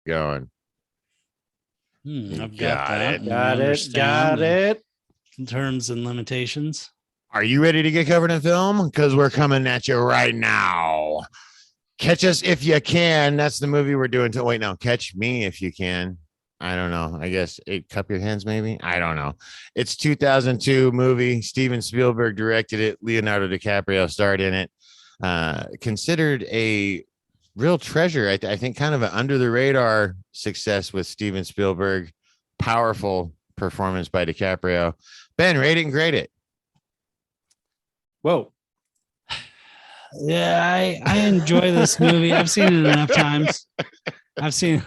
going. I've got Got that. it. Got it. Terms and limitations. Are you ready to get covered in film? Because we're coming at you right now. Catch Us If You Can. That's the movie we're doing. Wait, no. Catch Me If You Can. I don't know. I guess Cup Your Hands, maybe. I don't know. It's 2002 movie. Steven Spielberg directed it. Leonardo DiCaprio starred in it. Considered a real treasure. I think kind of an under the radar success with Steven Spielberg. Powerful performance by DiCaprio. Ben, rate it and grade it. Whoa. Yeah, I enjoy this movie. I've seen it enough times. I've seen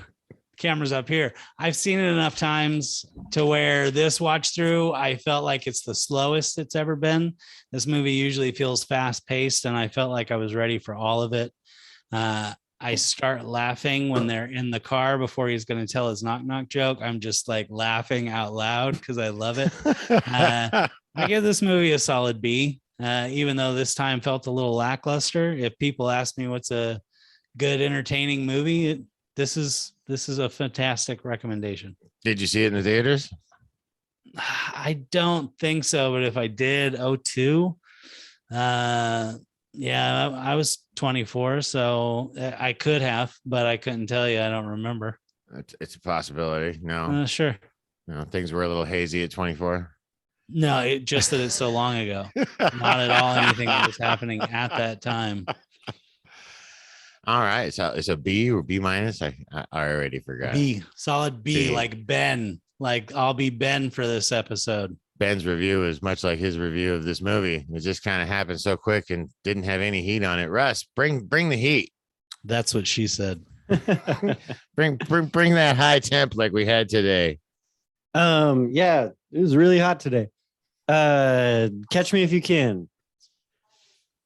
cameras up here. I've seen it enough times to where this watch through, I felt like it's the slowest it's ever been. This movie usually feels fast paced, and I felt like I was ready for all of it. I start laughing when they're in the car before he's going to tell his knock knock joke. I'm just like laughing out loud because I love it. I give this movie a solid B, even though this time felt a little lackluster. If people ask me what's a good, entertaining movie, this is a fantastic recommendation. Did you see it in the theaters? I don't think so, but if I did, 02, yeah, I was 24, so I could have, but I couldn't tell you. I don't remember. It's a possibility. No, Sure. No, things were a little hazy at 24. No, just that it's so long ago. Not at all anything that was happening at that time. All right, so it's a B or B minus. I already forgot. B, solid B, B. like Ben. Like I'll be Ben for this episode. Ben's review is much like his review of this movie. It just kind of happened so quick and didn't have any heat on it. Russ, bring the heat. That's what she said. bring that high temp like we had today. Yeah, it was really hot today. Catch Me If You Can.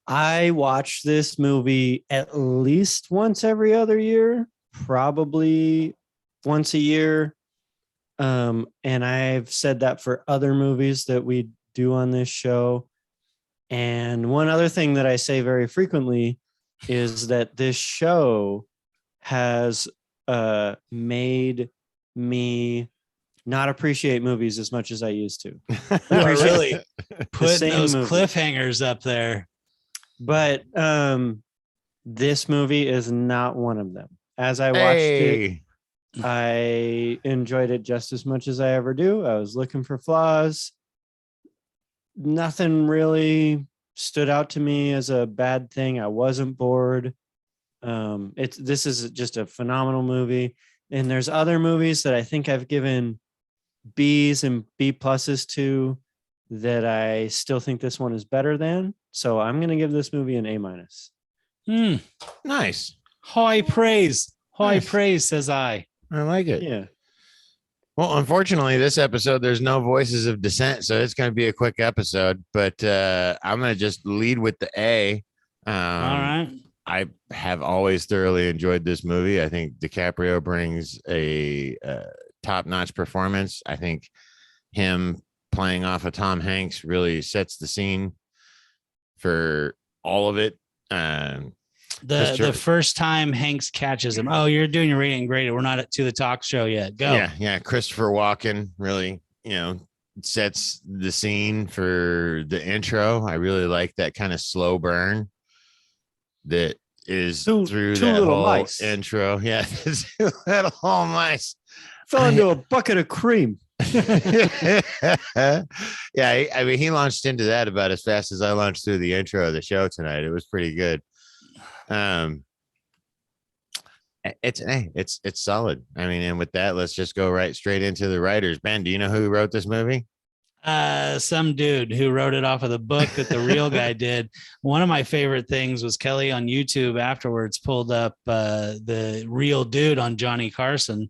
I watch this movie at least once every other year, probably once a year. And I've said that for other movies that we do on this show. And one other thing that I say very frequently is that this show has made me not appreciate movies as much as I used to. You are really putting those movie. cliffhangers up there. But this movie is not one of them. As I watched it, I enjoyed it just as much as I ever do. I was looking for flaws. Nothing really stood out to me as a bad thing. I wasn't bored. This is just a phenomenal movie. And there's other movies that I think I've given B's and B pluses to that I still think this one is better than. So I'm going to give this movie an A minus. Nice. High praise. High Nice. praise, says I. I like it. Yeah. Well, unfortunately, this episode, there's no voices of dissent, so it's going to be a quick episode. But I'm going to just lead with the A. All right. I have always thoroughly enjoyed this movie. I think DiCaprio brings a top-notch performance. I think him playing off of Tom Hanks really sets the scene for all of it. The first time Hanks catches him. Oh, you're doing your rating grade. We're not to the talk show yet. Go. Yeah. Christopher Walken really, sets the scene for the intro. I really like that kind of slow burn that is through that whole mice. Intro. Yeah, two little mice fell into a bucket of cream. Yeah, I mean, he launched into that about as fast as I launched through the intro of the show tonight. It was pretty good. It's solid. I mean, and with that, let's just go right straight into the writers. Ben, do you know who wrote this movie? Some dude who wrote it off of the book that the real guy did. One of my favorite things was Kelly on YouTube afterwards pulled up the real dude on Johnny Carson.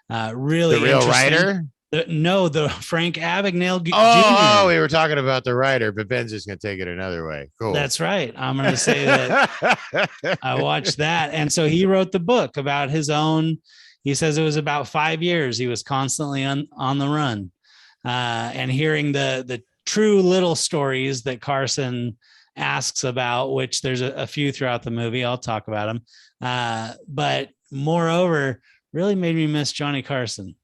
Really the real writer. The Frank Abagnale Jr. Oh, we were talking about the writer, but Ben's just going to take it another way. Cool. That's right. I'm going to say that I watched that. And so he wrote the book about his own. He says it was about 5 years. He was constantly on the run. And hearing the true little stories that Carson asks about, which there's a few throughout the movie. I'll talk about them. But moreover, really made me miss Johnny Carson.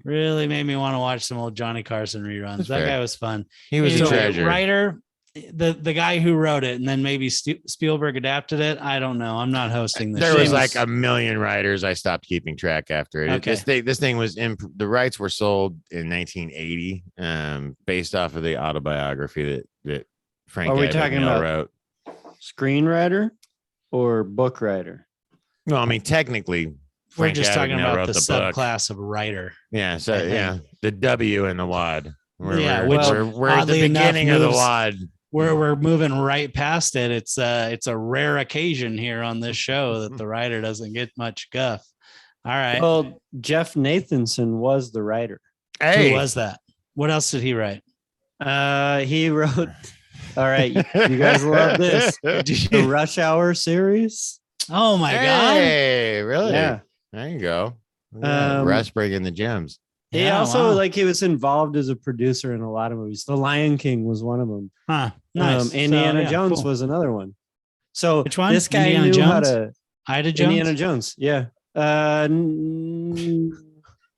Really made me want to watch some old Johnny Carson reruns. That's That fair. guy was fun. He was a Anyway, treasure. Writer, the guy who wrote it, and then maybe Spielberg adapted it. I don't know. I'm not hosting this. There was show. like a million writers. I stopped keeping track after it. Okay. This thing was in the rights were sold in 1980, based off of the autobiography that Frank Are we talking Abagnale about- wrote. Screenwriter or book writer? No, I mean technically, We're Frank just talking Abagnale about wrote the book. subclass of writer. Yeah, so I think. yeah, the W in the WAD. Yeah, we're, which we're at the oddly enough beginning of the moves- WAD. We're moving right past it. It's a rare occasion here on this show that the writer doesn't get much guff. All right. Well, Jeff Nathanson was the writer. Hey, Who was that? What else did he write? He wrote. All right, you guys love this. The Rush Hour series. Oh my God. Hey, really? Yeah. There you go. Yeah, Russ bringing the gems. He Yeah, also wow. like he was involved as a producer in a lot of movies. The Lion King was one of them. Huh. Nice. Indiana So, yeah, Jones cool. was another one. So Which one? this guy Indiana knew how Jones? to Ida Jones. Indiana Jones. Yeah.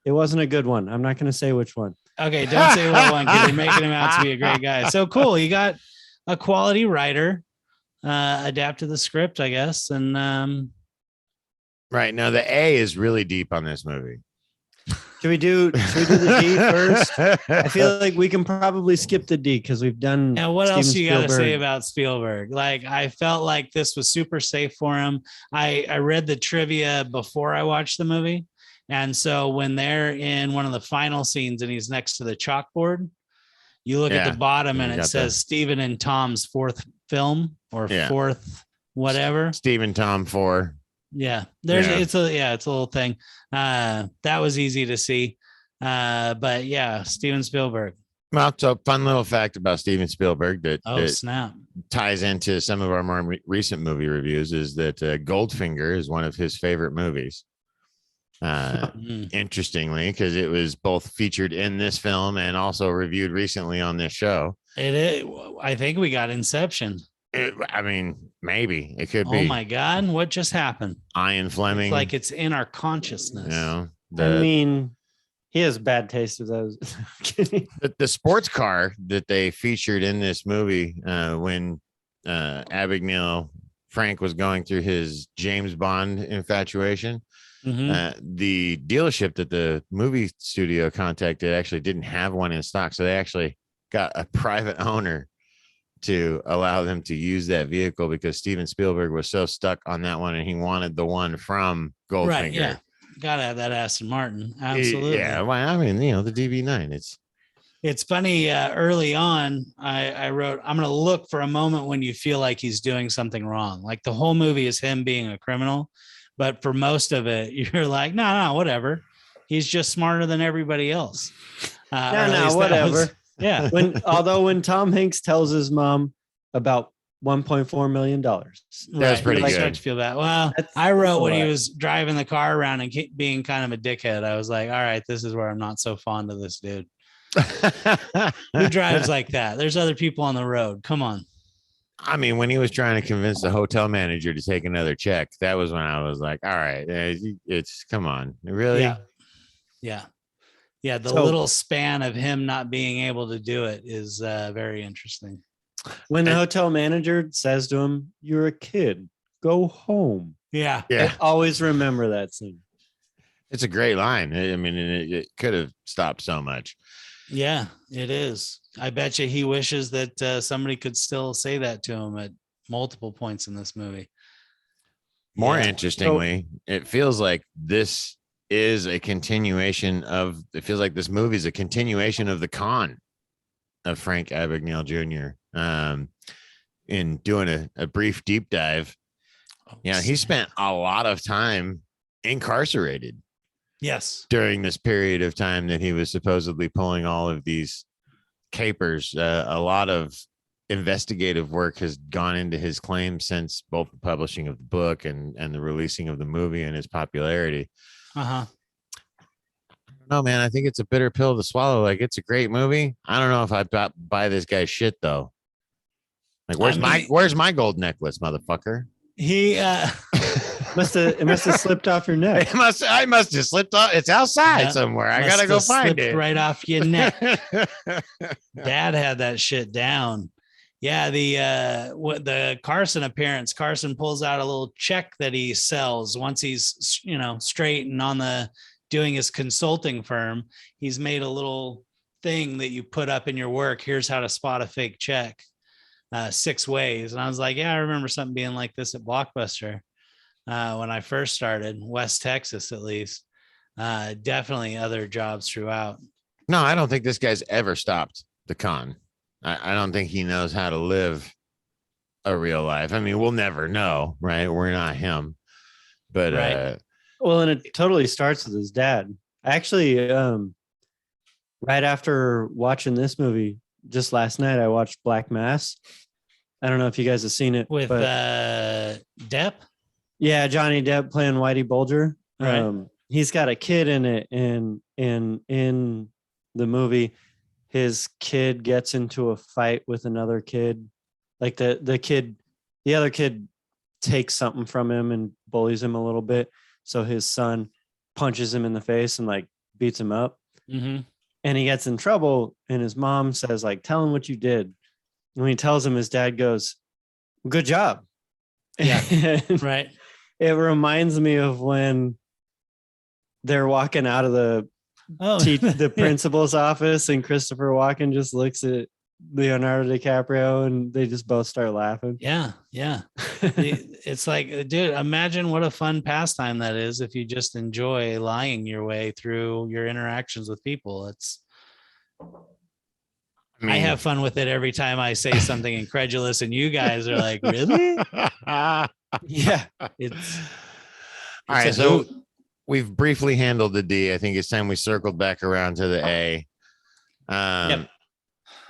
It wasn't a good one. I'm not going to say which one. Okay, don't say what one because you're making him out to be a great guy. So cool. You got a quality writer, adapted the script, I guess. And Right now, the A is really deep on this movie. Should we do the D first? I feel like we can probably skip the D because we've done. now what else Steven you got to say Spielberg. about Spielberg? Like, I felt like this was super safe for him. I read the trivia before I watched the movie. And so when they're in one of the final scenes and he's next to the chalkboard, you look at Yeah, the bottom and you it got says Stephen and Tom's fourth film or Yeah. fourth whatever. Stephen Tom 4. Yeah, Yeah. it's a little thing. That was easy to see. But yeah, Steven Spielberg. Well, so fun little fact about Steven Spielberg that, Oh that snap! ties into some of our more recent movie reviews is that Goldfinger is one of his favorite movies. Mm. Interestingly, because it was both featured in this film and also reviewed recently on this show. It is. I think we got Inception. I mean, maybe it could Oh be my God! What just happened? Ian Fleming. It's like it's in our consciousness. you know, I mean, he has bad taste of those. Kidding. the sports car that they featured in this movie when Abagnale Frank was going through his James Bond infatuation. Mhm. The dealership that the movie studio contacted actually didn't have one in stock, so they actually got a private owner to allow them to use that vehicle because Steven Spielberg was so stuck on that one and he wanted the one from Goldfinger. Right. Yeah. Gotta have that Aston Martin. Absolutely. Yeah. Well, I mean, you know, the DB9. It's funny. Early on, I wrote, I'm going to look for a moment when you feel like he's doing something wrong. Like the whole movie is him being a criminal. But for most of it, you're like, no, whatever. He's just smarter than everybody else. Or at least that whatever. was- yeah. When Tom Hanks tells his mom about $1.4 million, That's pretty You good. start to feel that. Well, That's- I wrote that's a when he lot. was driving the car around and being kind of a dickhead. I was like, all right, this is where I'm not so fond of this dude. Who drives like that? There's other people on the road. Come on. I mean, when he was trying to convince the hotel manager to take another check, that was when I was like, all right, it's come on. Really? Yeah. Yeah. The So- little span of him not being able to do it is very interesting. when the hotel manager says to him, "You're a kid, go home." Yeah. Yeah. I always remember that scene. It's a great line. I mean, it could have stopped so much. Yeah, it is. I bet you he wishes that somebody could still say that to him at multiple points in this movie. More Yeah. interestingly, it feels like this is a continuation of, it feels like this movie is a continuation of the con of Frank Abagnale Jr. In doing a brief deep dive. Yeah, he spent a lot of time incarcerated Yes. during this period of time that he was supposedly pulling all of these capers. A lot of investigative work has gone into his claims since both the publishing of the book and the releasing of the movie and his popularity. Uh-huh. No, man, I think it's a bitter pill to swallow. Like, it's a great movie. I don't know if I buy this guy's shit though. Like, where's I mean- my gold necklace, motherfucker? He It must have slipped off your neck. I must have slipped off. It's outside Yeah, somewhere. I must gotta go have find slipped it. right off your neck. Dad had that shit down. Yeah, the Carson appearance. Carson pulls out a little check that he sells once he's straight and on the doing his consulting firm. He's made a little thing that you put up in your work. Here's how to spot a fake check. 6 ways. And I was like, yeah, I remember something being like this at Blockbuster when I first started, West Texas at least. Definitely other jobs throughout. No, I don't think this guy's ever stopped the con. I don't think he knows how to live a real life. I mean, we'll never know, right? We're not him. But Right. Well, and it totally starts with his dad. Actually, right after watching this movie, just last night, I watched Black Mass. I don't know if you guys have seen it With Depp. Yeah, Johnny Depp playing Whitey Bulger. Right. He's got a kid in it, and in the movie, his kid gets into a fight with another kid. Like the other kid takes something from him and bullies him a little bit. So his son punches him in the face and like beats him up. Mm-hmm. And he gets in trouble, and his mom says, like, tell him what you did. And when he tells him, his dad goes, good job. Yeah. Right. It reminds me of when they're walking out of the principal's office, and Christopher Walken just looks at Leonardo DiCaprio, and they just both start laughing. Yeah. It's like, dude, imagine what a fun pastime that is if you just enjoy lying your way through your interactions with people. I have fun with it every time I say something incredulous, and you guys are like, really? Yeah. It's all right. So we've briefly handled the D. I think it's time we circled back around to the A. Yep.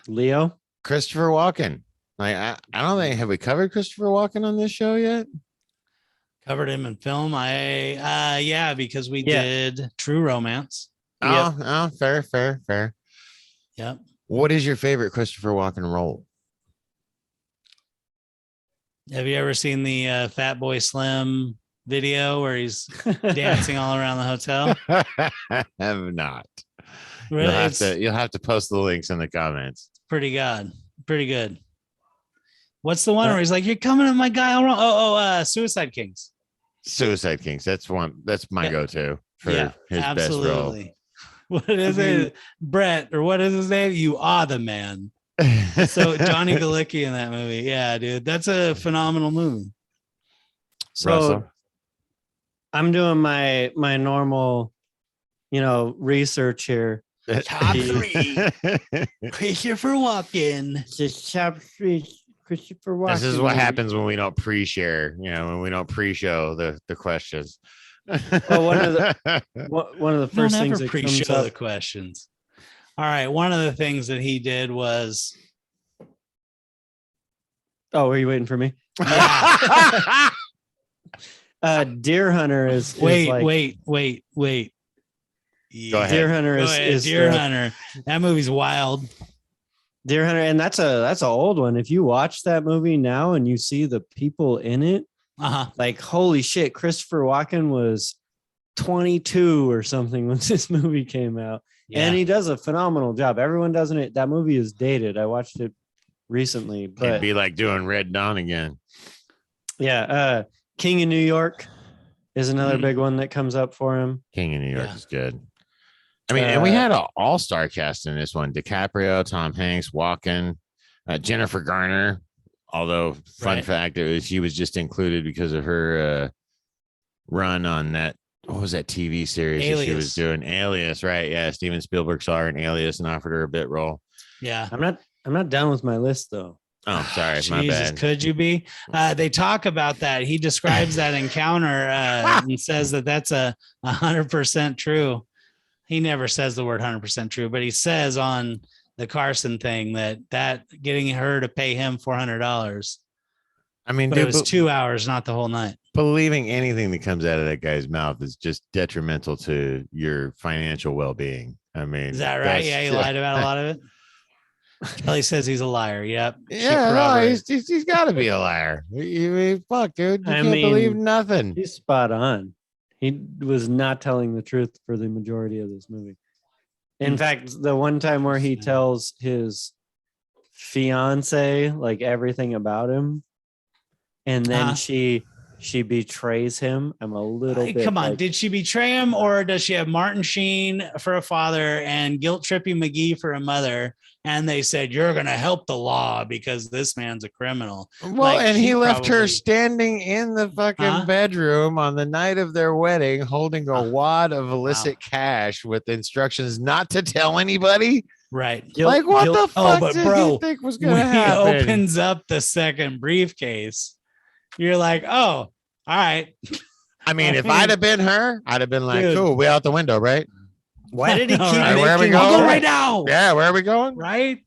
Leo, Christopher Walken. Like, I don't think, have we covered Christopher Walken on this show yet? Covered him in film. Yeah, because we did True Romance. Oh, fair. Yep. What is your favorite Christopher Walken role? Have you ever seen the Fat Boy Slim video where he's dancing all around the hotel? I have not. Really? You'll have to post the links in the comments. Pretty good. What's the one where he's like, "You're coming at my guy all wrong"? Suicide Kings. Suicide Kings. That's my go-to for his absolutely. best role. What is it, Brett, or what is his name? You are the man. So Johnny Galicki in that movie. Yeah, dude, that's a phenomenal movie. So Russell? I'm doing my normal, research here. Top 3. Christopher Walken. Top 3. Christopher Walken. This is what happens when we don't pre-share. When we don't pre-show the questions. Well, one of the first things that pre-show comes up. the questions. All right, one of the things that he did was. Oh, were you waiting for me? Yeah. Deer Hunter is wait. Go ahead. Deer Hunter is Deer Hunter. That movie's wild. Deer Hunter, and that's an old one. If you watch that movie now and you see the people in it, like holy shit, Christopher Walken was 22 or something when this movie came out. Yeah. And he does a phenomenal job. Everyone does it. That movie is dated. I watched it recently, but it'd be like doing Red Dawn again. Yeah. King of New York is another big one that comes up for him. King of New York is good. I mean, and we had an all-star cast in this one: DiCaprio, Tom Hanks, Walken, Jennifer Garner. Although, fun fact, she was just included because of her run on that. What was that TV series that she was doing? Alias, right? Yeah, Steven Spielberg saw her in Alias and offered her a bit role. Yeah, I'm not done with my list though. Oh, sorry, Jesus, my bad. Could you be? They talk about that. He describes that encounter and says that that's 100% true. He never says the word 100% true, but he says on the Carson thing that getting her to pay him $400. I mean, but it was 2 hours, not the whole night. Believing anything that comes out of that guy's mouth is just detrimental to your financial well-being. I mean, is that right? Yeah, he lied about a lot of it. Kelly says he's a liar. Yep. She Yeah, no, corroborated. he's got to be a liar. Fuck, dude, you I can't believe mean, nothing. He's spot on. He was not telling the truth for the majority of this movie. In fact, the one time where he tells his fiance like everything about him, and then she betrays him. I'm a little bit. Come on, like, did she betray him, or does she have Martin Sheen for a father and Guilt Trippy McGee for a mother? And they said, you're going to help the law because this man's a criminal. Well, Like, and she he left her probably- standing in the fucking Huh? bedroom on the night of their wedding, holding a wad of illicit Wow. cash with instructions not to tell anybody. Right. Like, what the fuck but did bro, he think was going to when he happen? opens up the second briefcase, you're like, oh, all right. I mean, if I'd have been her, I'd have been like, Dude. cool, we out the window, right? why did he All keep right, where are we making going? I'll go checks? right now. Yeah, where are we going? Right.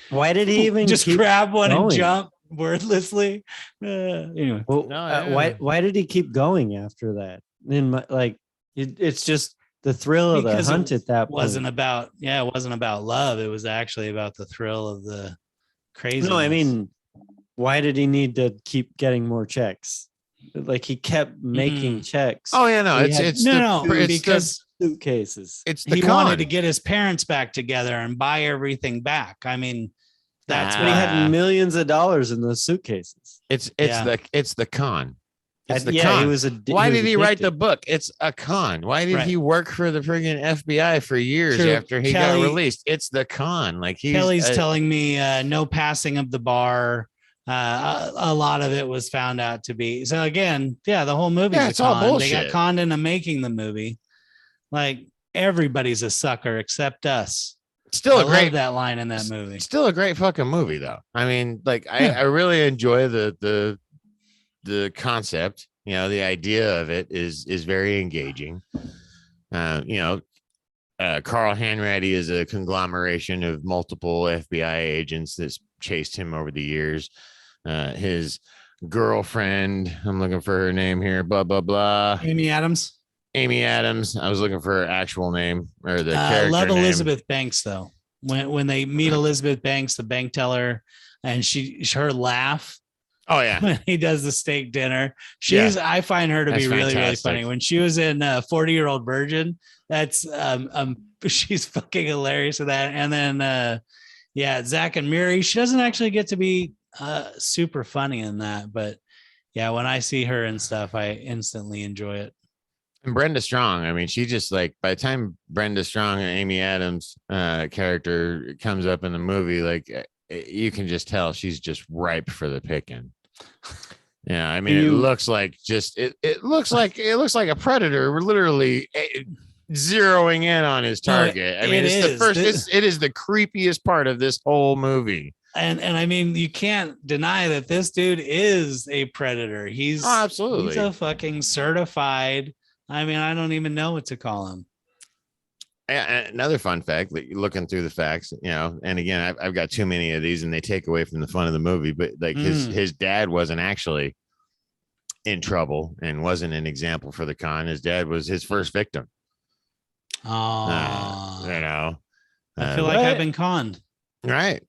Why did he even just keep grab one and going? jump wordlessly? Anyway. Well, No, yeah. why did he keep going after that? In my, like, it's just the thrill of the Because it hunt at that point. wasn't about it wasn't about love. It was actually about the thrill of the craziness. No, I mean, why did he need to keep getting more checks? Like, he kept making checks. Oh yeah, no, He it's had it's no, the, it's because suitcases. it's the he con. wanted to get his parents back together and buy everything back. I mean, that's But he what had millions of dollars in those suitcases. It's Yeah. the con. It's the Yeah, con. he was a. Why did he write the addicted. book? It's a con. Why did Right. he work for the friggin' FBI for years True. after he Kelly- got released? It's the con. Like Kelly's telling me no passing of the bar. A lot of it was found out to be. So again, yeah, the whole movie. Yeah, it's all They got bullshit. conned into making the movie. Like, everybody's a sucker except us. still I a great love that line in that movie. still a great fucking movie though. I mean, like I really enjoy the concept. You know, the idea of it is very engaging. Carl Hanratty is a conglomeration of multiple FBI agents that's chased him over the years. His girlfriend, I'm looking for her name here, blah blah blah. Amy Adams. Amy Adams. I was looking for her actual name or the character Love name. Elizabeth Banks though. When they meet Elizabeth Banks, the bank teller, and her laugh Oh yeah, when he does the steak dinner. I find her to That's be really, really fantastic. funny. When she was in 40-Year-Old Virgin, that's she's fucking hilarious with that. And then Zach and Miri, she doesn't actually get to be super funny in that, but yeah, when I see her and stuff, I instantly enjoy it. and Brenda Strong. I mean, she just like by the time Brenda Strong and Amy Adams character comes up in the movie, like you can just tell she's just ripe for the picking. Yeah, I mean, it looks like it looks like a predator. We're literally zeroing in on his target. I mean, it's the first. It is the creepiest part of this whole movie. And I mean, you can't deny that this dude is a predator. He's absolutely he's a fucking certified. I mean, I don't even know what to call him. Another fun fact that you're looking through the facts, and again, I've got too many of these and they take away from the fun of the movie, but like his dad wasn't actually in trouble and wasn't an example for the con. His dad was his first victim. Oh, I feel like I've been conned. Right.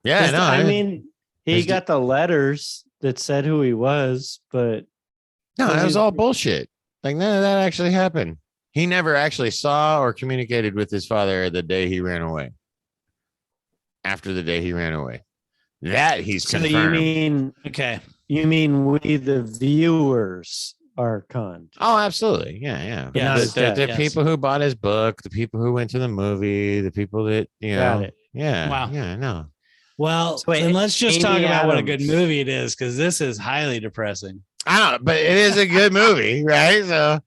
Yeah. No, I mean, he got the letters that said who he was, but no, that was all bullshit. Like none of that actually happened. He never actually saw or communicated with his father the day he ran away. After the day he ran away. That he's confirmed. You mean we the viewers are conned? Oh, absolutely. Yeah. The people who bought his book, the people who went to the movie, the people that, Got it. Yeah. Wow. Yeah, no. Well, then let's just talk about what a good movie it is, because this is highly depressing. I don't know, but it is a good movie, right? So,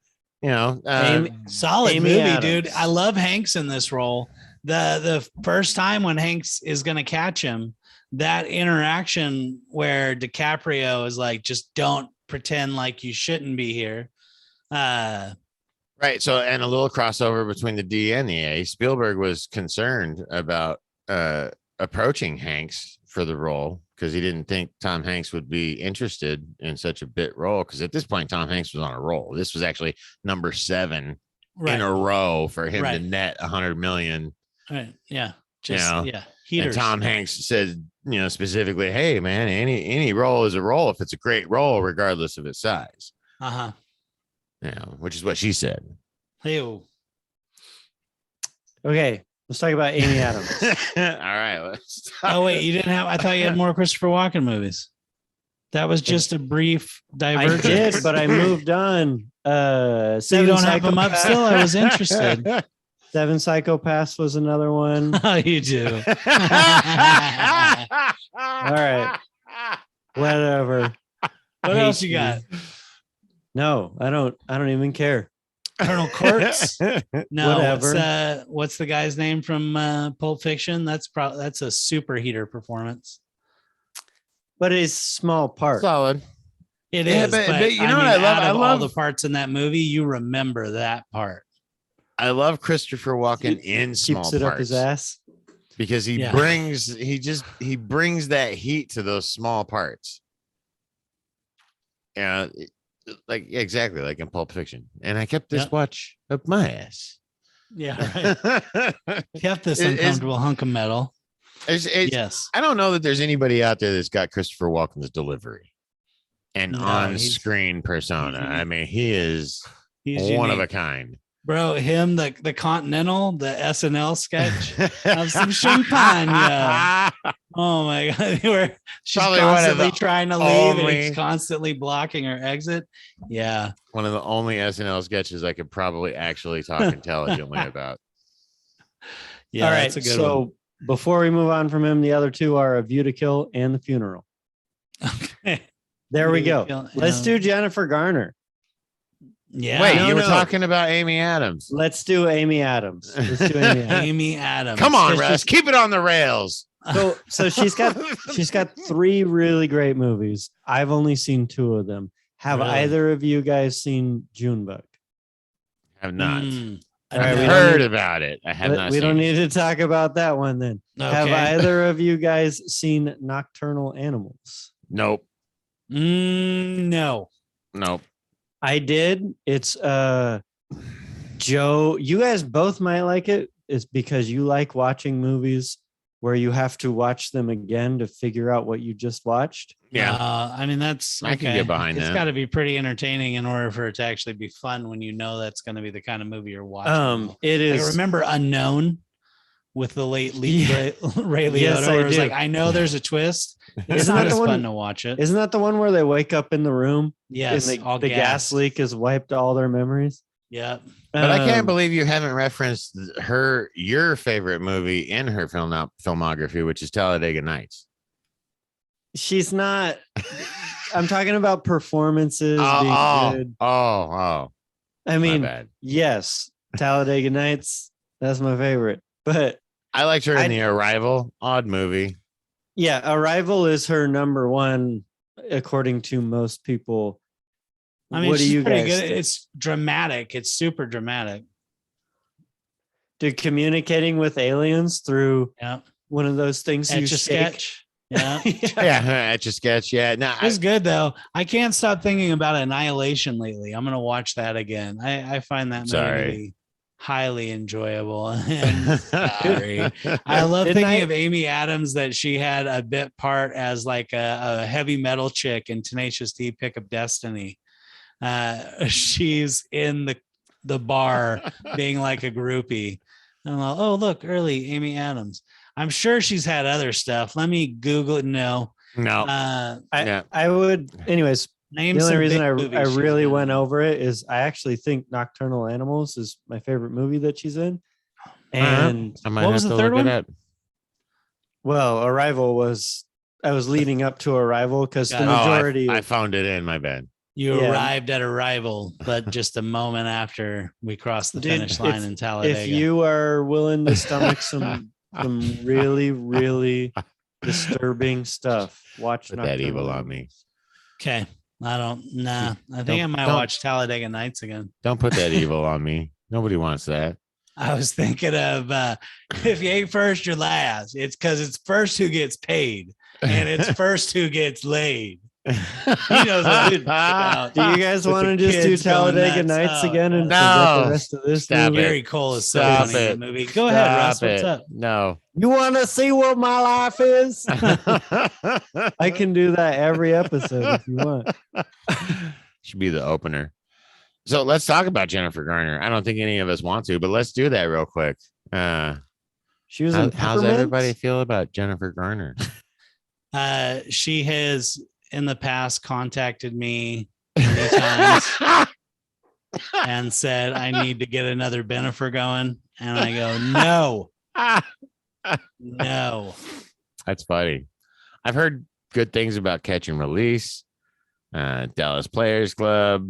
solid movie, dude. I love Hanks in this role. The first time when Hanks is going to catch him, that interaction where DiCaprio is like, just don't pretend like you shouldn't be here. Right. So, and a little crossover between the D and the A. Spielberg was concerned about approaching Hanks for the role because he didn't think Tom Hanks would be interested in such a bit role. Because at this point, Tom Hanks was on a roll. This was actually number 7 in a row for him to net 100 million. Right. Yeah. Heaters. And Tom Hanks said, specifically, hey man, any role is a role if it's a great role, regardless of its size. Uh-huh. Which is what she said. Ew. Okay, let's talk about Amy Adams. All right. Let's Oh wait, you didn't have. I thought you had more Christopher Walken movies. That was just a brief I divergence. did, but I moved on. So you don't have them up still? I was interested. Seven Psychopaths was another one. Oh, you do. All right. Whatever. What else you got? No, I don't even care. Colonel Kurtz? No. Whatever. What's the guy's name from Pulp Fiction? That's a super heater performance. But it's small part. Solid. It is. But you know what I love? Out I of all love the parts in that movie. You remember that part. I love Christopher Walken in small Keeps it parts up his ass. because he brings that heat to those small parts. Yeah, like exactly like in Pulp Fiction. And I kept this watch up my ass. Yeah, right. Kept this uncomfortable hunk of metal. Yes. I don't know that there's anybody out there that's got Christopher Walken's delivery and on-screen persona. I mean, he's one of a kind. Bro, him, the Continental, the SNL sketch of some champagne. Oh my God. Where she's Probably constantly trying to leave and only- he's constantly blocking her exit. Yeah. One of the only SNL sketches I could probably actually talk intelligently about. Yeah. All right. That's a good So one. before we move on from him, the other two are A View to Kill and The Funeral. Okay. There we View to go. Kill, Let's do Jennifer Garner. Yeah. Wait, No, you were no. talking about Amy Adams. Let's do Amy Adams. Let's do Amy Adams. Amy Adams. Come on, It's Russ. just- Keep it on the rails. So she's got three really great movies. I've only seen two of them. Have Really? either of you guys seen Junebug? Have not. All right, I've we don't heard need- about it. I have not. We don't seen need to talk about that one then. Have Okay. either of you guys seen Nocturnal Animals? Nope. No. Nope. I did. It's Joe. You guys both might like it. It's because you like watching movies where you have to watch them again to figure out what you just watched. Yeah. I mean, that's I can get behind It's that. got to be pretty entertaining in order for it to actually be fun when you know that's going to be the kind of movie you're watching. It Like, is. remember Unknown with the late Yeah. Ray Liotta, Yes, I where it was do. like, I know there's a twist. It's Isn't not that as the one- fun to watch it. Isn't that the one where they wake up in the room Yes, and all the gas gassed. leak has wiped all their memories? Yeah. But I can't Um, believe you haven't referenced your favorite movie in her filmography, which is Talladega Nights. she's not. I'm talking about performances being good. Oh, I my mean, bad. yes, Talladega Nights. That's my favorite. But I liked her in I- The Arrival. Odd movie. yeah, Arrival is her number one, according to most people. I mean, what do she's you pretty guys good. think? It's dramatic. It's super dramatic. Dude, communicating with aliens through Yeah. one of those things you Etch a shake. sketch. Yeah. Yeah, Etch a Sketch. Yeah, no, It's good though. I can't stop thinking about Annihilation lately. I'm gonna watch that again. I find that movie to Sorry. be highly enjoyable. And sorry. I love Didn't thinking I- of Amy Adams that she had a bit part as like a heavy metal chick in Tenacious D Pick Up Destiny. She's in the bar being like a groupie. And I'm like, oh look, early Amy Adams. I'm sure she's had other stuff. Let me Google it. No. no. Yeah. I would, anyways. Name The only some reason big I movies she's really been went in. over it is I actually think Nocturnal Animals is my favorite movie that she's in. All right. And I might what have was to the third look one? it up. well, Arrival was, I was leading up to Arrival because the Got it. majority. I found it in my bed. You Yeah. arrived at Arrival, but just a moment after we crossed the Dude, finish line in Talladega. if you are willing to stomach some really, really disturbing stuff, watch Put that Nocturnal evil on Animals. me. Okay. I think I might don't- watch Talladega Nights again. Don't put that evil on me. Nobody wants that. I was thinking of if you ain't first, you're last. It's because it's first who gets paid and it's first who gets laid. He knows what it's about. Do you guys With want to the just do kids going Talladega nuts. Nights Oh, again and no. forget the rest of this Stop movie? it. Gary Cole is so Stop funny in it. the movie. Go ahead, Russ. Stop What's it. up? No. You want to see what my life is? I can do that every episode if you want. Should be the opener. So let's talk about Jennifer Garner. I don't think any of us want to, but let's do that real quick. She was in How's Peppermint? everybody feel about Jennifer Garner? She has in the past contacted me many times and said I need to get another Benifer going, and I go no. That's funny. I've heard good things about Catch and Release, Dallas Players Club,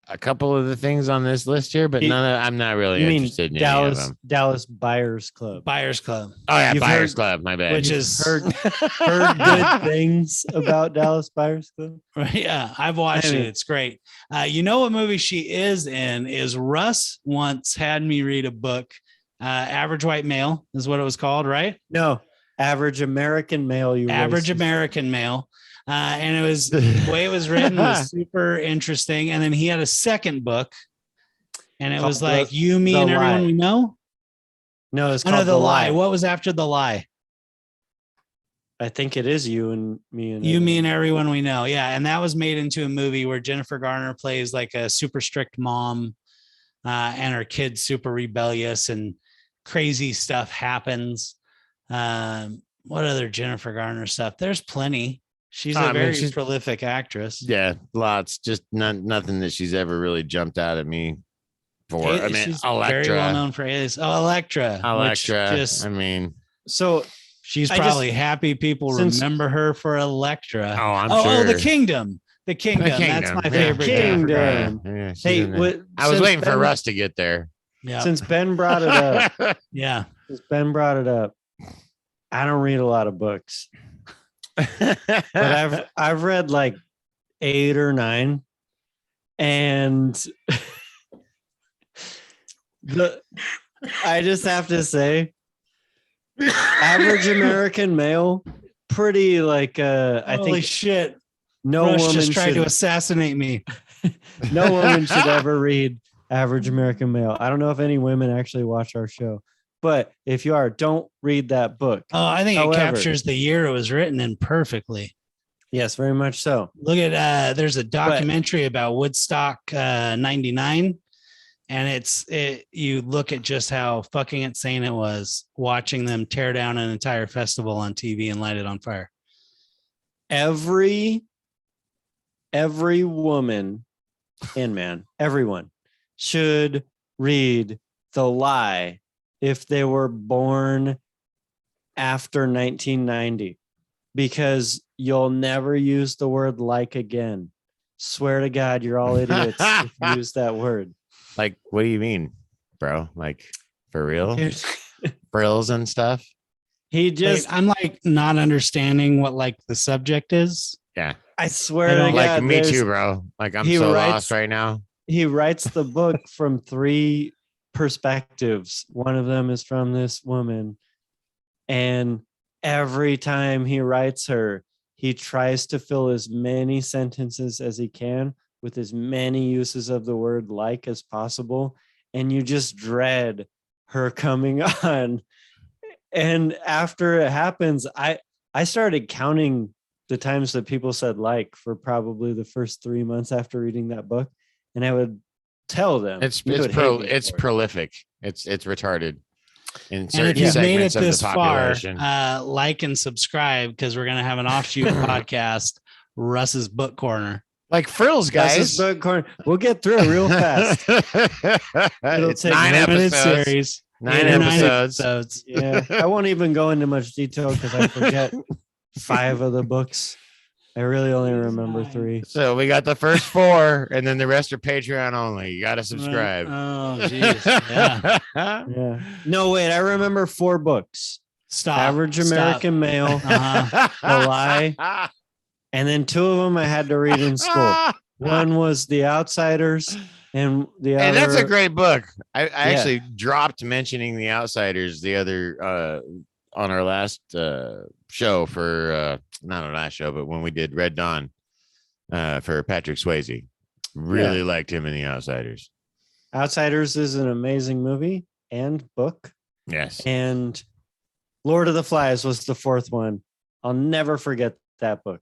a couple of the things on this list here, but I'm not really interested in any of them. Dallas Buyers Club. Buyers Club. Oh yeah, You've Buyers heard- Club. My bad. Which is heard good things about Dallas Buyers Club. yeah, I've watched it. It's great. You know what movie she is in is Russ once had me read a book. Average White Male is what it was called, right? No, Average American Male. Average American Male. And it was the way it was written was super interesting. And then he had a second book, and it was like you, me, and everyone we know. No, it's called The Lie. What was after The Lie? I think it is You and Me and You, Me, and Everyone We Know. Yeah, and that was made into a movie where Jennifer Garner plays like a super strict mom, and her kid's super rebellious, and crazy stuff happens. What other Jennifer Garner stuff? There's plenty. She's a very prolific actress. Yeah, lots. Just nothing that she's ever really jumped out at me for. I mean, she's Electra. very well known for his. Electra. I mean, so she's probably happy people remember her for Electra. Oh, I'm sure. Oh, The Kingdom. The Kingdom. That's my favorite. Kingdom. Yeah, hey, I was waiting for Russ to get there. Yeah. Since Ben brought it up. Yeah. Since Ben brought it up. I don't read a lot of books. But I've read like 8 or 9, and I just have to say, Average American Male, pretty like I Holy think shit! No Rush woman just tried should, to assassinate me. No woman should ever read Average American Male. I don't know if any women actually watch our show. But if you are, don't read that book. Oh, I think it captures the year it was written in perfectly. Yes, very much so. Look at there's a documentary about Woodstock 99, and you look at just how fucking insane it was watching them tear down an entire festival on TV and light it on fire. Every woman and man, everyone should read The Lie if they were born after 1990, because you'll never use the word like again. Swear to God, you're all idiots if you use that word. Like, what do you mean, bro? Like, for real? Frills and stuff? I'm like not understanding what like the subject is. Yeah. I swear to God. Like, me too, bro. Like, I'm so lost right now. He writes the book from 3 perspectives. One of them is from this woman, and every time he writes her, he tries to fill as many sentences as he can with as many uses of the word like as possible, and you just dread her coming on. And after it happens, I started counting the times that people said like for probably the first 3 months after reading that book, and I would tell them it's prolific. It's retarded. In and if you've made it this far, population. Like and subscribe, because we're gonna have an offshoot podcast, Russ's Book Corner. Like frills, guys. Russ's Book Corner. We'll get through it real fast. It'll take 9 episodes. Series. 9 episodes. Yeah, I won't even go into much detail because I forget 5 of the books. I really only remember 3. So we got the first 4, and then the rest are Patreon only. You got to subscribe. Oh, jeez. Yeah. Yeah. No, wait. I remember 4 books. Stop. Average American Male, The Lie, and then 2 of them I had to read in school. One was The Outsiders, and the other. And that's a great book. I actually dropped mentioning The Outsiders the other on our last show for not our last show, but when we did Red Dawn. for Patrick Swayze. Really liked him in The Outsiders. Outsiders is an amazing movie and book. Yes. And Lord of the Flies was the fourth one. I'll never forget that book.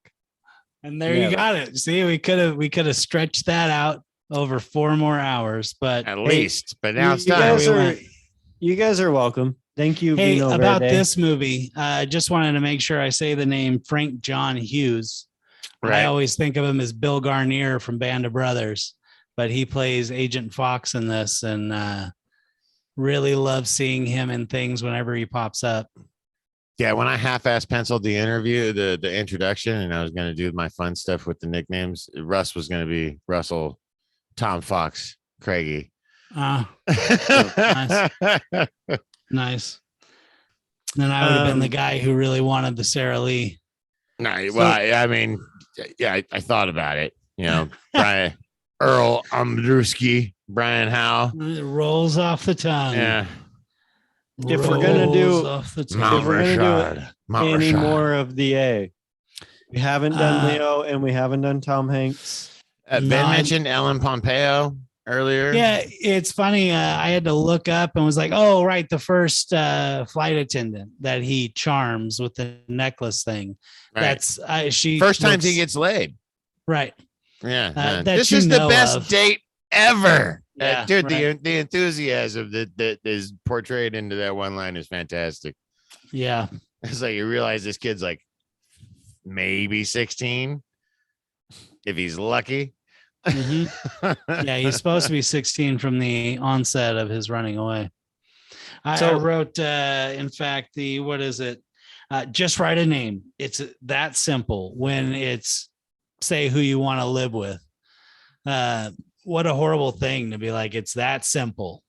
And there you got it. See, we could have stretched that out over 4 more hours, but At least. But now it's done. You guys are welcome. Thank you. Hey, Vino about Verde. this movie, I just wanted to make sure I say the name Frank John Hughes. Right. I always think of him as Bill Garnier from Band of Brothers, but he plays Agent Fox in this, and really love seeing him in things whenever he pops up. Yeah, when I half-ass penciled the interview, the introduction, and I was going to do my fun stuff with the nicknames, Russ was going to be Russell, Tom Fox, Craigie. Nice. Nice. Then I would have been the guy who really wanted the Sarah Lee. No, well, I mean, yeah, I thought about it. You know, Brian Earl Umdrewski, Brian Howe. It rolls off the tongue. Yeah. If we're gonna do Mount any more of the A, we haven't done Leo and we haven't done Tom Hanks. Ben mentioned Ellen Pompeo earlier. Yeah, it's funny. I had to look up and was like, oh, right. The first flight attendant that he charms with the necklace thing. Right. That's she. First time he gets laid. Right. Yeah. This is the best date ever. Yeah, Dude, right. the enthusiasm that is portrayed into that one line is fantastic. Yeah. It's like you realize this kid's like maybe 16 if he's lucky. Mm-hmm. Yeah, he's supposed to be 16 from the onset of his running away. I wrote, in fact, what is it? Just write a name. It's that simple when it's say who you want to live with. What a horrible thing to be like, it's that simple.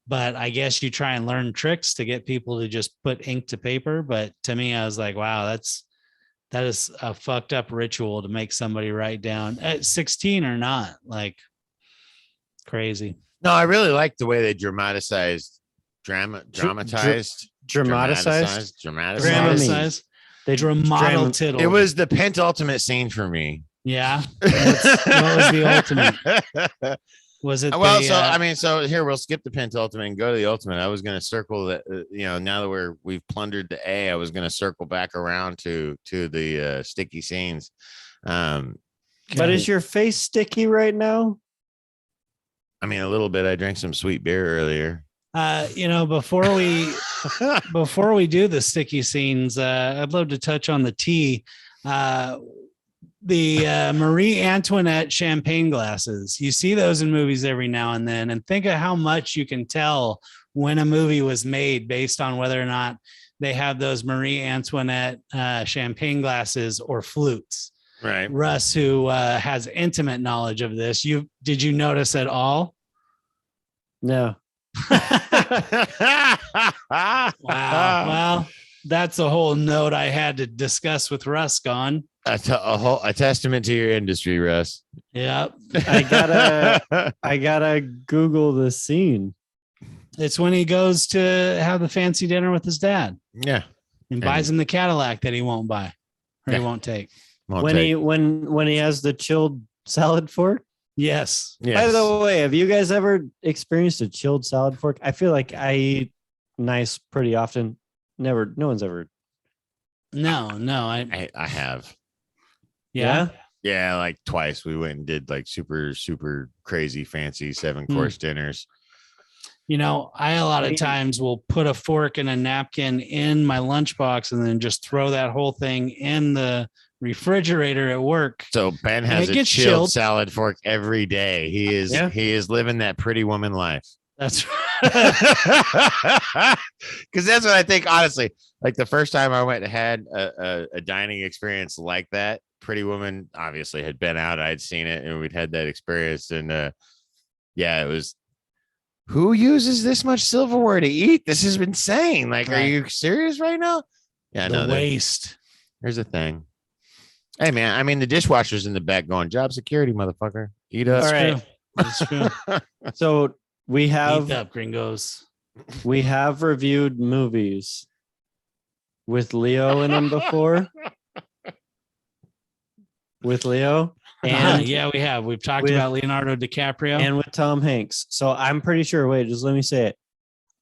But I guess you try and learn tricks to get people to just put ink to paper. But to me, I was like, wow, that is a fucked up ritual to make somebody write down at 16 or not. Like crazy. No, I really like the way they dramatized. They Dramatittle. It was the penultimate scene for me. Yeah. What was the ultimate? Was it? Well, so here we'll skip the penultimate and go to the ultimate. I was going to circle that. Now that we've plundered the A, I was going to circle back around to the sticky scenes. But is your face sticky right now? I mean, a little bit. I drank some sweet beer earlier. Before we do the sticky scenes, I'd love to touch on the tea. The Marie Antoinette champagne glasses. You see those in movies every now and then, and think of how much you can tell when a movie was made based on whether or not they have those Marie Antoinette champagne glasses or flutes. Right. Russ, who has intimate knowledge of this, did you notice at all? No. Wow. Well, that's a whole note I had to discuss with Russ gone. A testament to your industry, Russ. Yep. I gotta Google the scene. It's when he goes to have the fancy dinner with his dad. Yeah. And buys him the Cadillac that he won't buy or he won't take. When he has the chilled salad fork. Yes. By the way, have you guys ever experienced a chilled salad fork? I feel like I eat nice pretty often. Never. No one's ever. No. I have. Yeah. Yeah, like twice we went and did like super, super crazy fancy 7-course dinners. I a lot of times will put a fork and a napkin in my lunchbox and then just throw that whole thing in the refrigerator at work. So Ben has a chilled salad fork every day. He is living that pretty woman life. That's right. Because that's what I think, honestly. Like the first time I went and had a dining experience like that, Pretty Woman obviously had been out. I'd seen it and we'd had that experience. And it was, who uses this much silverware to eat? This is insane. Like, right. Are you serious right now? Yeah, the waste. Here's the thing. Hey, man, I mean, the dishwasher's in the back going, job security, motherfucker. Eat up. All right. That's true. So we have eat up, gringos. We have reviewed movies with Leo in them before. With Leo. and yeah, we have. We've talked with- about Leonardo DiCaprio. and with Tom Hanks. So I'm pretty sure. Wait, just let me say it.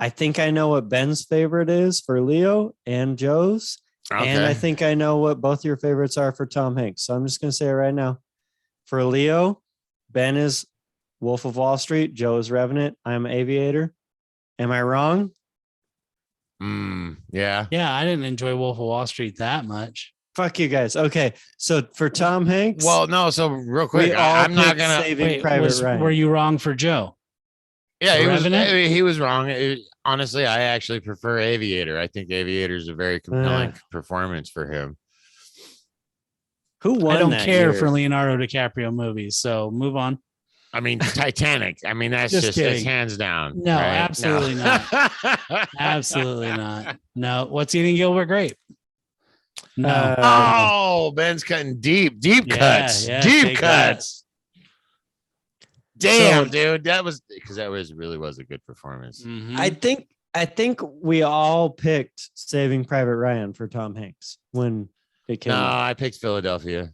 I think I know what Ben's favorite is for Leo and Joe's. And I think I know what both your favorites are for Tom Hanks. So I'm just going to say it right now. For Leo, Ben is Wolf of Wall Street. Joe is Revenant. I'm Aviator. Am I wrong? Yeah. Yeah, I didn't enjoy Wolf of Wall Street that much. Fuck you guys. Okay. So for Tom Hanks, Well, no. So real quick, we all I'm not picked gonna. Saving Wait, Private Ryan. were you wrong for Joe? Yeah, Revenant? he was wrong. Honestly, I actually prefer Aviator. I think Aviator is a very compelling performance for him. Who won? I don't that care year? for Leonardo DiCaprio movies, so move on. I mean, Titanic. I mean, that's Just just kidding. it's hands down. No, right? absolutely not. Absolutely not. No. What's Eating Gilbert Grape? No. Oh, Ben's cutting deep cuts. Yeah, Deep take cuts. Damn, So- dude. That was because that really was a good performance. Mhm. I think we all picked Saving Private Ryan for Tom Hanks when it came No, out. I picked Philadelphia.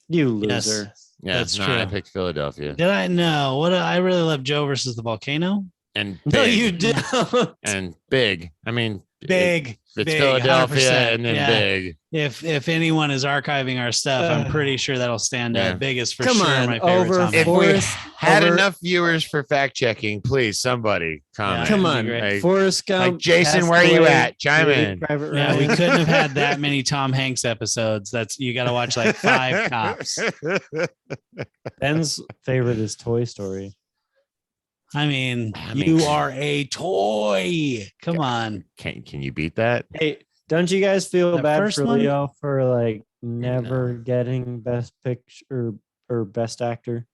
You Yes. loser. Yeah, That's no, true. I picked Philadelphia. Did I? No. What? I really love Joe versus the volcano. And No, big. you don't. And big. I mean, Big. it's big, Philadelphia 100%. and then Yeah. big. If anyone is archiving our stuff, I'm pretty sure that'll stand Yeah. out. Biggest for Come sure. on, My favorite over Tom If Hanks. we Forrest, had over- enough viewers for fact checking, please somebody comment. Come that'd on, be great. Like- Forrest Gump. like Jason, where you Castaway, at? Chime Saving in. Private Yeah, we Ryan. couldn't have had that many Tom Hanks episodes. That's you got to watch like 5 cops. Ben's favorite is Toy Story. I mean, I mean- you are a toy. Come on. Can you beat that? Hey, don't you guys feel That bad first for one? Leo for like never getting Best Picture or Best Actor?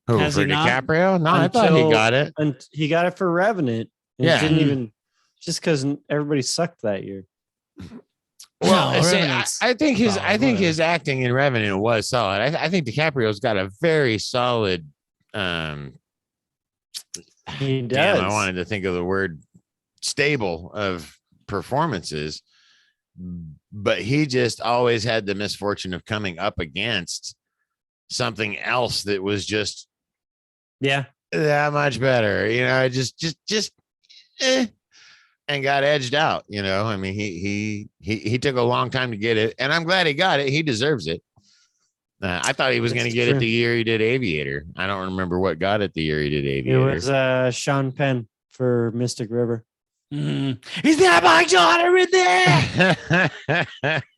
Who, Has for he not? DiCaprio? No, I thought he Until- got it. And he got it for Revenant. And Yeah. it didn't even just because everybody sucked that year. Well, No, see, Revenant's I think his solid, I think whatever. his acting in Revenant was solid. I think DiCaprio's got a very solid. He does. Damn, I wanted to think of the word stable of performances, but he just always had the misfortune of coming up against something else that was just Yeah. that much better. You know, just and got edged out. You know, I mean, he took a long time to get it, and I'm glad he got it. He deserves it. I thought he was going to That's get it true. the year he did Aviator. I don't remember what got it the year he did It Aviator. was Sean Penn for Mystic River. Mhm. Is that my daughter in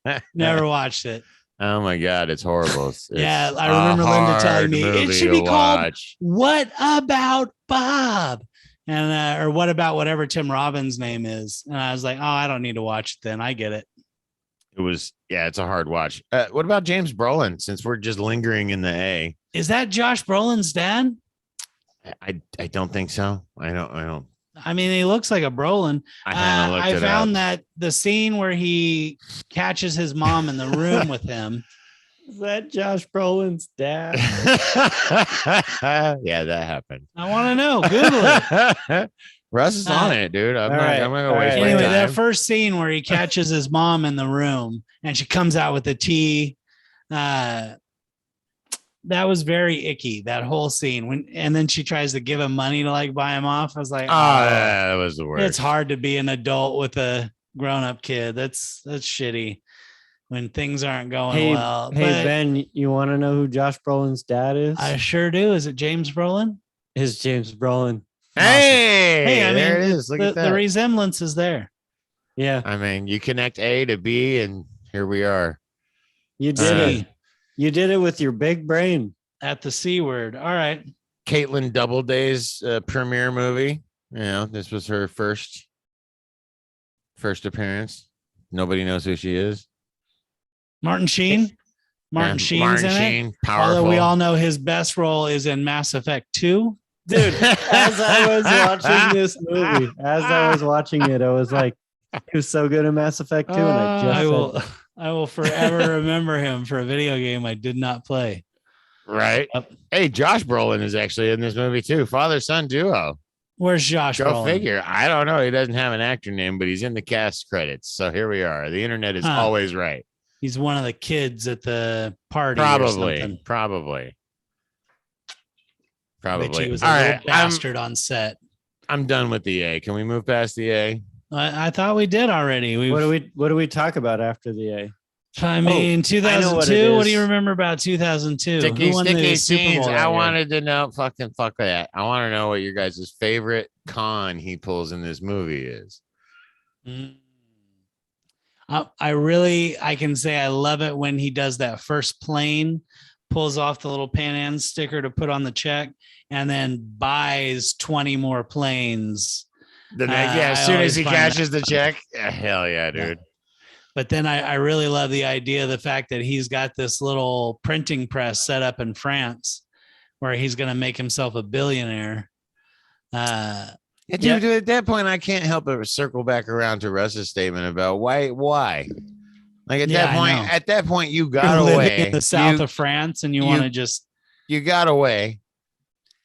there? Never watched it. Oh my god, it's horrible. It's Yeah, I a remember Linda telling hard me, it movie should to be called- watch. What about Bob? And or what about whatever Tim Robbins' name is? And I was like, oh, I don't need to watch it then. I get it. It was, yeah, it's a hard watch. What about James Brolin? Since we're just lingering in the A, Is that Josh Brolin's dad? I don't think so. I don't. I mean, he looks like a Brolin. I kind of looked I it found up. that the scene where he catches his mom in the room with him. Is that Josh Brolin's dad? Yeah, that happened. I want to know. Google it. Russ is on it, dude. I'm all not. right, I'm not all gonna waste right. my Anyway, time. that first scene where he catches his mom in the room and she comes out with the tea. That was very icky, that whole scene. And then she tries to give him money to like buy him off. I was like, Oh, yeah, that was the worst. it's hard to be an adult with a grown-up kid. That's shitty when things aren't going Hey, well. hey But Ben, you want to know who Josh Brolin's dad is? I sure do. Is it James Brolin? Is James Brolin. Hey, Hey, I mean, there it is. Look the, at that. the resemblance is there. Yeah, I mean, you connect A to B, and here we are. you did See, it. You did it with your big brain. at the C word. All right. Caitlin Doubleday's premiere movie. You know, this was her first appearance. Nobody knows who she is. Martin Sheen. Martin Yeah, Sheen's Martin in it. Sheen, powerful. Although we all know his best role is in Mass Effect 2. Dude, as I was watching this movie, as I was watching it, I was like, he was so good in Mass Effect 2. And I just said, I will forever remember him for a video game I did not play. right. Yep. Hey, Josh Brolin is actually in this movie too. Father-son duo. Where's Josh Go Brolin? figure. I don't know. He doesn't have an actor name, but he's in the cast credits. So here we are. The internet is Huh. always right. He's one of the kids at the party or something. Probably. Bet he was a All little right, bastard on set. I'm done with the A. Can we move past the A? I thought we did already. What do we talk about after the A? I mean, I know what it 2002. What do is. you remember about 2002? Sticky, Who won sticky the Super scenes. Bowl that I year? wanted to know. Fuck that. I want to know what your guys' favorite con he pulls in this movie is. I can say I love it when he does that first plane, pulls off the little Pan Am sticker to put on the check, and then buys 20 more planes. As soon as he cashes the check, hell yeah, dude. Yeah. But then I really love the idea, the fact that he's got this little printing press set up in France where he's going to make himself a billionaire. Dude, at that point, I can't help but circle back around to Russ's statement about why. Like at that point, you got away in the south of France, and you want to just you got away,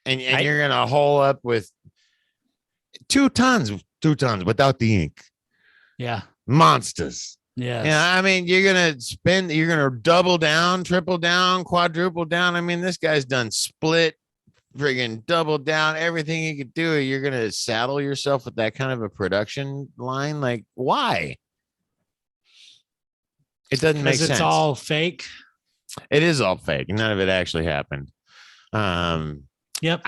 and you're gonna hole up with 2 tons without the ink. Yeah, monsters. Yeah. Yeah, I mean, you're gonna double down, triple down, quadruple down. I mean, this guy's done split, friggin' double down, everything he could do. You're gonna saddle yourself with that kind of a production line. Like, why? It doesn't make sense. It's all fake. It is all fake. None of it actually happened. Yep.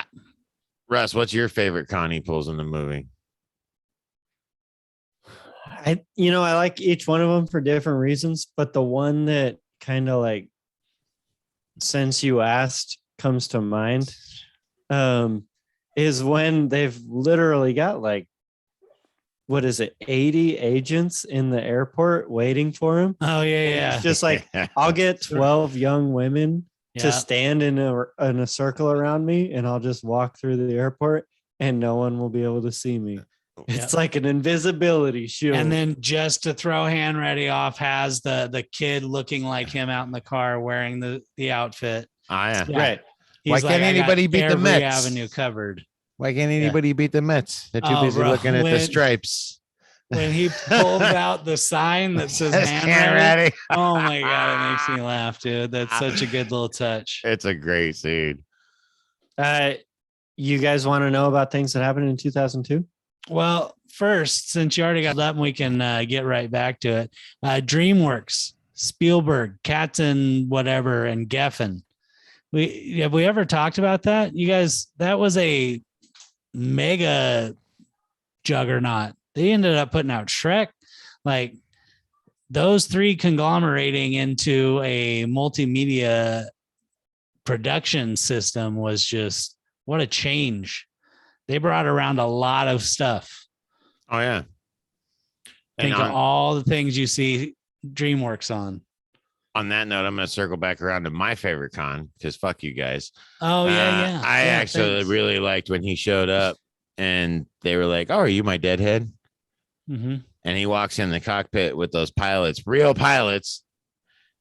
Russ, what's your favorite con he pulls in the movie? I like each one of them for different reasons, but the one that kind of like, since you asked, comes to mind, is when they've literally got like, what is it, 80 agents in the airport waiting for him. Oh yeah. It's just like, I'll get 12 young women to stand in a circle around me, and I'll just walk through the airport and no one will be able to see me. It's like an invisibility shield. And then just to throw Hanratty off, has the kid looking like him out in the car wearing the outfit. Yeah. Right. He's Why can't anybody beat the Mets? Avenue covered. Why can't anybody beat the Mets? They're too busy looking at the stripes. When he pulls out the sign that says Hanratty. Oh my God, it makes me laugh, dude. That's such a good little touch. It's a great scene. You guys want to know about things that happened in 2002? Well, first, since you already got that, we can get right back to it. DreamWorks, Spielberg, Katz and whatever, and Geffen. Have we ever talked about that? You guys, that was a mega juggernaut. They ended up putting out Shrek. Like, those three conglomerating into a multimedia production system was just, what a change. They brought around a lot of stuff. Oh yeah. Think of all the things you see DreamWorks on. On that note, I'm going to circle back around to my favorite con, because fuck you guys. Oh yeah. I actually really liked when he showed up and they were like, "Oh, are you my deadhead?" Mm-hmm. And he walks in the cockpit with those pilots, real pilots.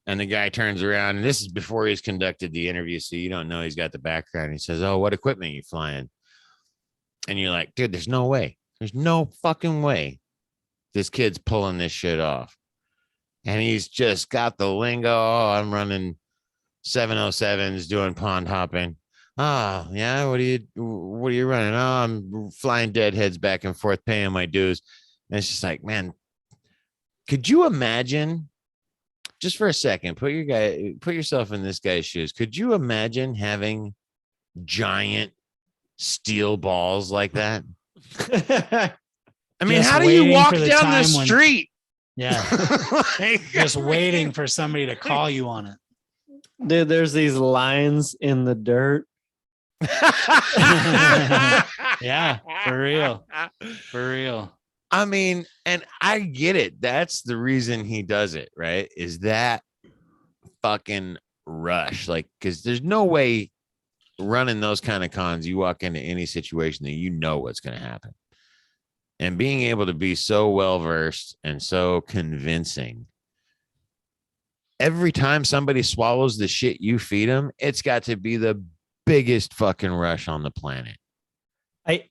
And the guy turns around, and this is before he's conducted the interview, so you don't know he's got the background. He says, "Oh, what equipment are you flying?" And you're like, dude, there's no way. There's no fucking way this kid's pulling this shit off. And he's just got the lingo. Oh, I'm running 707s, doing pond hopping. Oh, yeah. What are you running? Oh, I'm flying deadheads back and forth, paying my dues. And it's just like, man, could you imagine, just for a second, put yourself in this guy's shoes. Could you imagine having giant steel balls like that? I mean, how do you walk down the street? Just waiting for somebody to call you on it. Dude, there's these lines in the dirt. Yeah, for real. I mean, and I get it. That's the reason he does it, right? Is that fucking rush. Like, because there's no way running those kind of cons, you walk into any situation that you know what's going to happen. And being able to be so well versed and so convincing, every time somebody swallows the shit you feed them, it's got to be the biggest fucking rush on the planet. I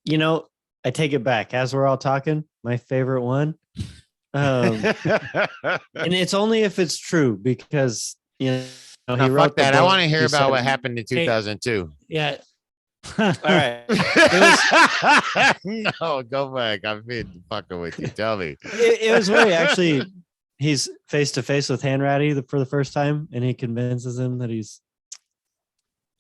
take it back. As we're all talking, my favorite one, And it's only if it's true because No, he fuck wrote the that. I book, want to hear he about said- what happened in 2002. Yeah. All right. No, go back. I'm being fucking with you. Tell me. It was where he's face to face with Hanratty for the first time, and he convinces him that he's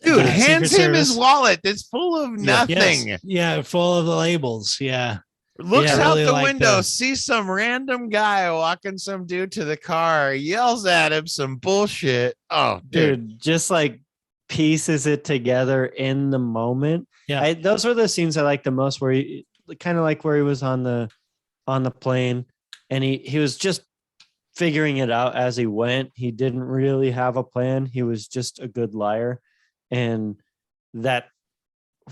Dude, Secret hands him his Service. wallet that's full of nothing. Yes. Yeah, full of the labels. Yeah. Looks Yeah, I out really the like window, the- sees some random guy walking some dude to the car, yells at him some bullshit. Oh, dude. just like pieces it together in the moment. Yeah. Those were the scenes I like the most, where he kind of like where he was on the plane, and he was just figuring it out as he went. He didn't really have a plan. He was just a good liar, and that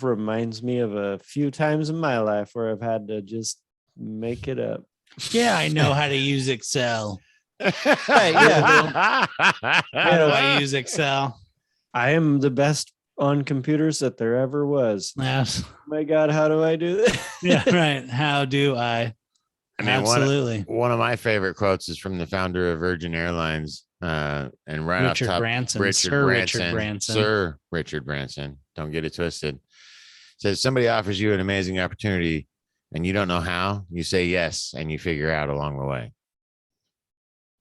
reminds me of a few times in my life where I've had to just make it up. Yeah, I know how to use Excel. yeah. How do I use Excel? I am the best on computers that there ever was. Yes. Oh my God, how do I do that? Yeah, right. How do I? I mean, Absolutely. One of my favorite quotes is from the founder of Virgin Airlines. And right Richard off top, Branson. Richard Sir Branson, Richard Branson. Sir Richard Branson. Don't get it twisted. Says somebody offers you an amazing opportunity and you don't know how, you say yes and you figure out along the way.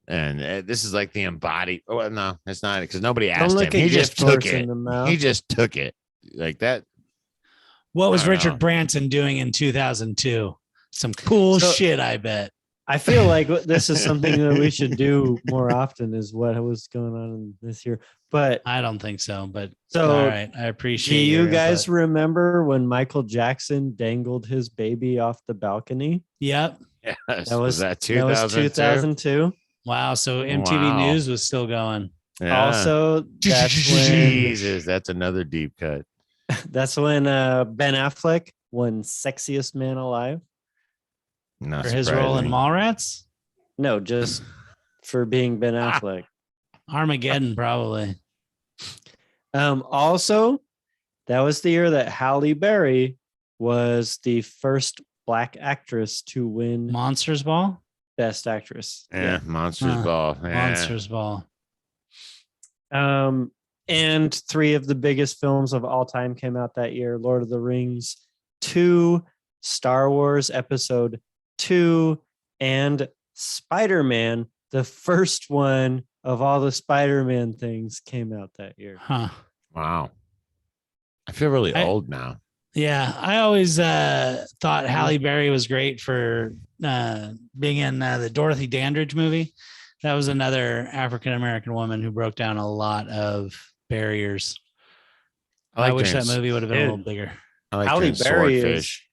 And this is like the embodied. Oh no, it's not, because nobody asked him. He just took it. He just took it like that. What was I don't Richard know. Branson doing in 2002? Some cool shit, I bet. I feel like this is something that we should do more often, is what was going on in this year. But I don't think so, but so all right. I appreciate do you your guys input. remember when Michael Jackson dangled his baby off the balcony? Yep. Yes. That was that That was 2002? 2002. Wow. So MTV Wow. News was still going. Yeah. Also, that's when Jesus, that's another deep cut. Ben Affleck won Sexiest Man Alive. Not For his role in surprising. Mallrats? No, just for being Ben Affleck. Armageddon, probably. Also, that was the year that Halle Berry was the first Black actress to win Monsters Ball? Best Actress. Yeah, Monsters Huh. Ball. Yeah. Monsters Ball. And three of the biggest films of all time came out that year: Lord of the Rings 2, Star Wars Episode 2, and Spider-Man, the first one of all the Spider-Man things, came out that year. Huh. Wow. I feel really I- old now. Yeah, I always thought Halle Berry was great for being in the Dorothy Dandridge movie. That was another African American woman who broke down a lot of barriers. I wish that movie would have been a little bigger. I like Halle doing Berry Swordfish.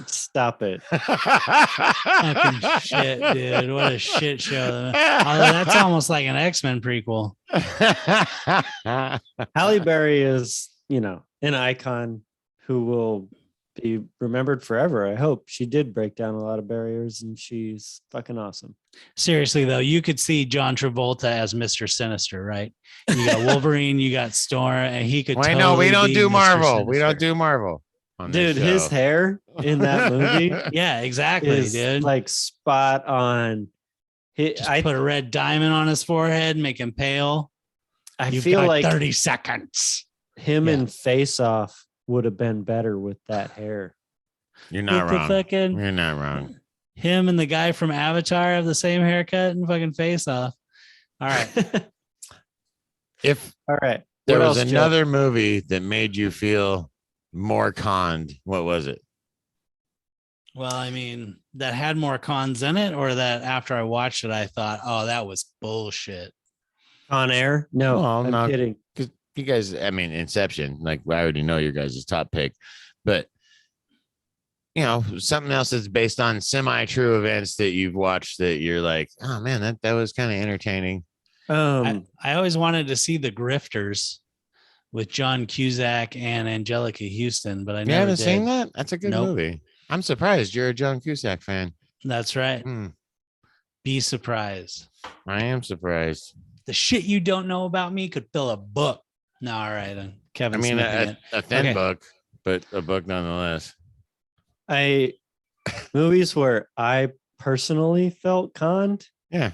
Stop it. Fucking shit, dude. What a shit show. Although that's almost like an X-Men prequel. Halle Berry is, an icon who will be remembered forever. I hope. She did break down a lot of barriers, and she's fucking awesome. Seriously, though, you could see John Travolta as Mr. Sinister, right? You got Wolverine, you got Storm, and he could. Wait, no, we totally don't be do Mr. Marvel. We Sinister. don't do Marvel. on this Dude, his show. hair in that movie Yeah, exactly, is dude. like spot on. Just put a red diamond on his forehead, make him pale. I You've feel got like 30 seconds. him Yeah. in Face Off would have been better with that hair. You're not With the wrong. fucking- You're not wrong. Him and the guy from Avatar have the same haircut and fucking face off. All right. If All right. there What was else, Joe? another movie that made you feel more conned, what was it? Well, I mean, that had more cons in it, or that after I watched it, I thought, oh, that was bullshit. On Air? No, Well, I'm no. kidding. Because you guys, I mean, Inception, like I already know your guys' top pick, but something else that's based on semi-true events that you've watched that you're like, oh man, that was kind of entertaining. I always wanted to see The Grifters with John Cusack and Angelica Houston, but I You never haven't did. seen that? That's a good Nope. movie. I'm surprised you're a John Cusack fan. That's right. Hmm, Be surprised. I am surprised. The shit you don't know about me could fill a book. No, all right. Then I Kevin mean, Smithing it. a thin Okay. book, but a book nonetheless. Movies where I personally felt conned. Yeah.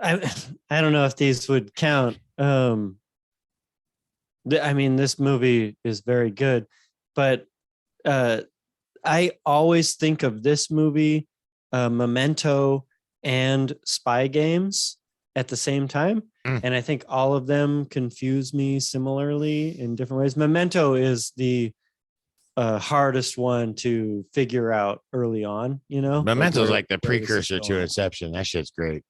I don't know if these would count. I mean, this movie is very good, but I always think of this movie, Memento, and Spy Games at the same time. And I think all of them confuse me similarly in different ways. Memento is the hardest one to figure out early on, you know? Memento's like the where this is precursor to going. Inception. That shit's great.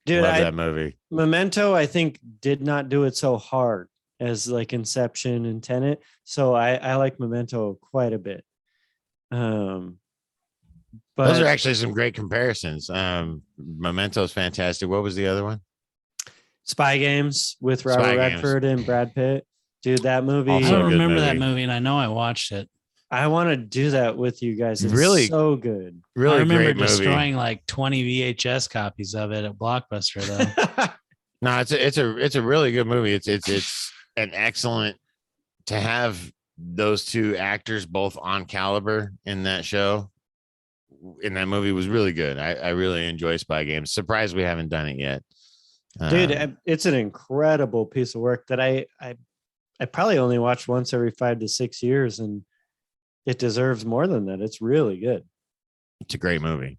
Dude, Love that movie. Memento, I think, did not do it so hard as like Inception and Tenet. So I like Memento quite a bit. But Those are actually some great comparisons. Memento's fantastic. What was the other one? Spy Games with Spy Robert Games. Redford and Brad Pitt. Dude, that movie. I Also don't a good remember that movie. movie, and I know I watched it. I want to do that with you guys. It's Really? so good. Really I remember great movie. destroying like 20 VHS copies of it at Blockbuster, though. No, it's a really good movie. It's an excellent to have those two actors both on caliber in that show. In that movie was really good. I really enjoy Spy Games. Surprised we haven't done it yet. Dude, it's an incredible piece of work that I probably only watch once every 5 to 6 years, and it deserves more than that. It's really good. It's a great movie.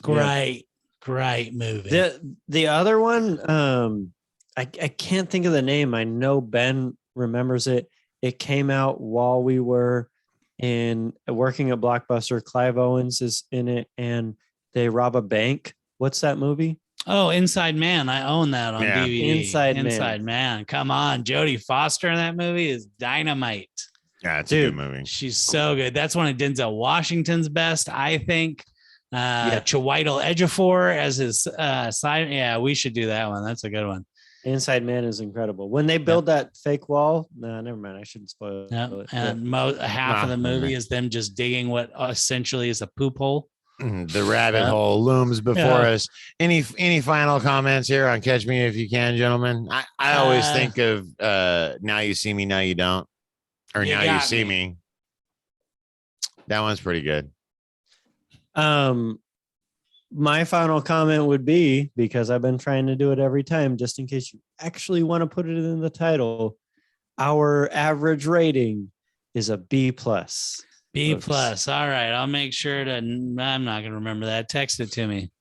Great movie. The other one, I can't think of the name. I know Ben remembers it. It came out while we were working at Blockbuster. Clive Owens is in it, and they rob a bank. What's that movie? Oh, Inside Man. I own that on Yeah. DVD. Inside Man. Man. Come on. Jodie Foster in that movie is dynamite. Yeah, it's a good movie. She's so good. That's one of Denzel Washington's best, I think. Chiwetel Ejiofor as his side. Yeah, we should do that one. That's a good one. Inside Man is incredible. When they build that fake wall, no, never mind. I shouldn't spoil it. And half of the movie is them just digging what essentially is a poop hole. The rabbit hole looms before us. Any final comments here on Catch Me If You Can, gentlemen? I always think of Now You See Me, Now You Don't, or You Now You Got See Me. That one's pretty good. My final comment would be, because I've been trying to do it every time, just in case you actually want to put it in the title, our average rating is a B+. B+. All right. I'll make sure to, I'm not going to remember that. Text it to me.